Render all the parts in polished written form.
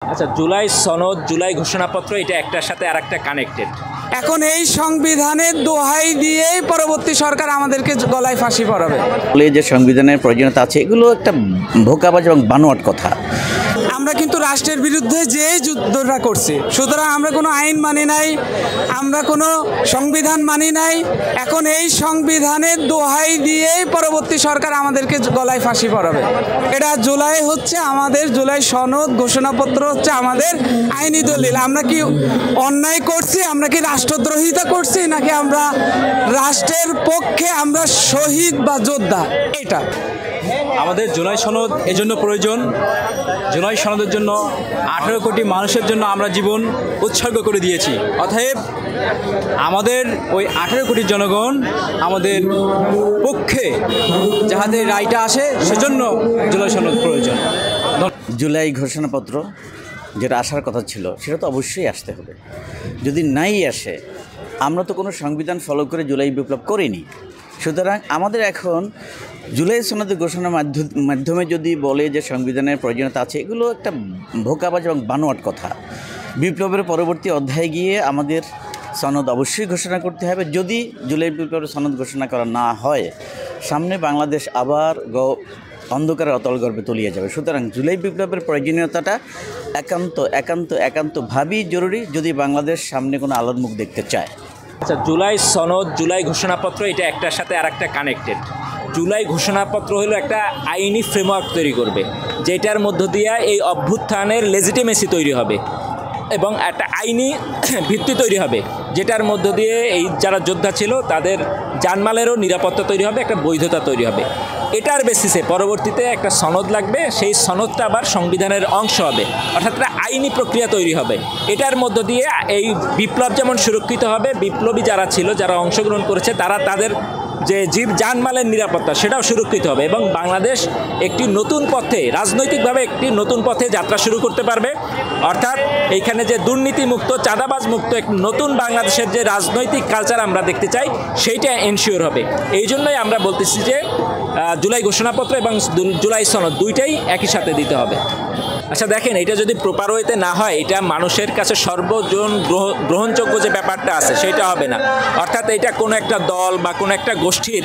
আচ্ছা, জুলাই সনদ, জুলাই ঘোষণাপত্র এটা একটার সাথে আরেকটা কানেক্টেড। এখন এই সংবিধানের দোহাই দিয়েই পরবর্তী সরকার আমাদেরকে গলায় ফাঁসি পড়াবে। যে সংবিধানের প্রয়োজনীয়তা আছে এগুলো একটা ভোকাবাজ এবং বানোয়াট কথা। আমরা কিন্তু রাষ্ট্রের বিরুদ্ধে যে যুদ্ধটা করছি, সুতরাং আমরা কোনো আইন মানি নাই, আমরা কোনো সংবিধান মানি নাই। এখন এই সংবিধানের দোহাই দিয়েই পরবর্তী সরকার আমাদেরকে গলায় ফাঁসি পড়াবে। এটা জুলাই হচ্ছে আমাদের, জুলাই সনদ ঘোষণাপত্র হচ্ছে আমাদের আইনি দলিল। আমরা কি অন্যায় করছি? আমরা কি রাষ্ট্রদ্রোহিতা করছি, নাকি আমরা রাষ্ট্রের পক্ষে আমরা শহীদ বা যোদ্ধা? এটা আমাদের জুলাই সনদ এজন্য প্রয়োজন। জুলাই সনদের জন্য 18 কোটি মানুষের জন্য আমরা জীবন উৎসর্গ করে দিয়েছি। অতএব আমাদের ওই 18 কোটি জনগণ আমাদের পক্ষে যাহাতে রায়টা আসে, সেজন্য জুলাই সনদ প্রয়োজন। জুলাই ঘোষণাপত্র যেটা আসার কথা ছিল সেটা তো অবশ্যই আসতে হবে। যদি নাই আসে, আমরা তো কোনো সংবিধান ফলো করে জুলাই বিপ্লব করিনি। সুতরাং আমাদের এখন জুলাই সনদ ঘোষণার মাধ্যমে যদি বলে যে সংবিধানের প্রয়োজনীয়তা আছে, এগুলো একটা ভোকাবাজ এবং বানোয়াট কথা। বিপ্লবের পরবর্তী অধ্যায়ে গিয়ে আমাদের সনদ অবশ্যই ঘোষণা করতে হবে। যদি জুলাই বিপ্লবের সনদ ঘোষণা করা না হয়, সামনে বাংলাদেশ আবার অন্ধকারের অতল গর্ভে তলিয়ে যাবে। সুতরাং জুলাই বিপ্লবের প্রয়োজনীয়তাটা একান্তভাবেই জরুরি যদি বাংলাদেশ সামনে কোনো আলোর মুখ দেখতে চায়। আচ্ছা, জুলাই সনদ, জুলাই ঘোষণাপত্র এটা একটার সাথে আরেকটা কানেক্টেড। জুলাই ঘোষণাপত্র হলো একটা আইনি ফ্রেমওয়ার্ক তৈরি করবে, যেটার মধ্য দিয়ে এই অভ্যুত্থানের লেজিটিমেসি তৈরি হবে এবং একটা আইনি ভিত্তি তৈরি হবে, যেটার মধ্য দিয়ে এই যারা যোদ্ধা ছিল তাদের জানমালেরও নিরাপত্তা তৈরি হবে, একটা বৈধতা তৈরি হবে। এটার বেসিসে পরবর্তীতে একটা সনদ লাগবে, সেই সনদটা আবার সংবিধানের অংশ হবে, অর্থাৎ একটা আইনি প্রক্রিয়া তৈরি হবে। এটার মধ্য দিয়ে এই বিপ্লব যেমন সুরক্ষিত হবে, বিপ্লবী যারা ছিল, যারা অংশগ্রহণ করেছে, তাদের যে জীব জানমালের নিরাপত্তা সেটাও সুরক্ষিত হবে এবং বাংলাদেশ একটি নতুন পথে, রাজনৈতিকভাবে একটি নতুন পথে যাত্রা শুরু করতে পারবে। অর্থাৎ এইখানে যে দুর্নীতিমুক্ত, চাঁদাবাজ মুক্ত এক নতুন বাংলাদেশের যে রাজনৈতিক কালচার আমরা দেখতে চাই, সেইটা এনশিওর হবে। এই জন্যই আমরা বলতেছি যে জুলাই ঘোষণাপত্র এবং জুলাই সনদ দুইটাই একই সাথে দিতে হবে। আচ্ছা দেখেন, এটা যদি প্রপার ওয়েতে না হয়, এটা মানুষের কাছে সর্বজন গ্রহণযোগ্য যে ব্যাপারটা আছে সেটা হবে না। অর্থাৎ এটা কোনো একটা দল বা কোনো একটা গোষ্ঠীর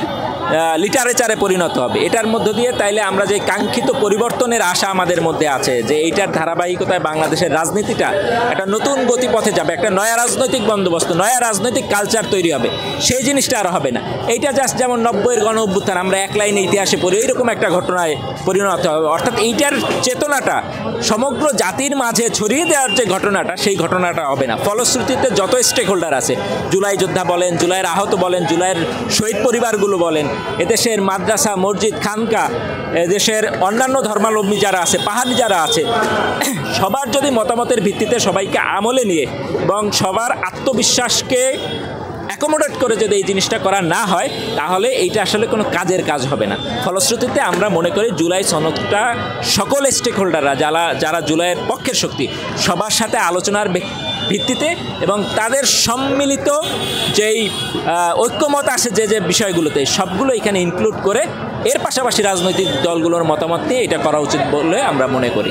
লিটারেচারে পরিণত হবে। এটার মধ্য দিয়ে তাইলে আমরা যে কাঙ্ক্ষিত পরিবর্তনের আশা আমাদের মধ্যে আছে, যে এইটার ধারাবাহিকতায় বাংলাদেশের রাজনীতিটা একটা নতুন গতিপথে যাবে, একটা নয়া রাজনৈতিক বন্দোবস্ত, নয়া রাজনৈতিক কালচার তৈরি হবে, সেই জিনিসটা আর হবে না। এইটা জাস্ট যেমন 90-এর গণ অভ্যুত্থান আমরা এক লাইনে ইতিহাসে পড়ি, এইরকম একটা ঘটনায় পরিণত হবে। অর্থাৎ এইটার চেতনাটা সমগ্র জাতির মাঝে ছড়িয়ে দেওয়ার যে ঘটনাটা, সেই ঘটনাটা হবে না। ফলশ্রুতিতে যত স্টেক হোল্ডার আছে, জুলাই যোদ্ধা বলেন, জুলাইয়ের আহত বলেন, জুলাইয়ের শহীদ পরিবারগুলো বলেন, এদেশের মাদ্রাসা, মসজিদ, খানকা, এদেশের অন্যান্য ধর্মাবলম্বী যারা আছে, পাহাড়ি যারা আছে, সবার যদি মতামতের ভিত্তিতে সবাইকে আমলে নিয়ে এবং সবার আত্মবিশ্বাসকে অ্যাকোমোডেট করে যদি এই জিনিসটা করা না হয়, তাহলে এইটা আসলে কোনো কাজের কাজ হবে না। ফলশ্রুতিতে আমরা মনে করি জুলাই সনদটা সকল স্টেক হোল্ডাররা, যারা জুলাইয়ের পক্ষের শক্তি, সবার সাথে আলোচনার ভিত্তিতে এবং তাদের সম্মিলিত যেই ঐক্যমত আসে যে বিষয়গুলোতে, সবগুলো এখানে ইনক্লুড করে এর পাশাপাশি রাজনৈতিক দলগুলোর মতামত নিয়ে এটা করা উচিত বলে আমরা মনে করি।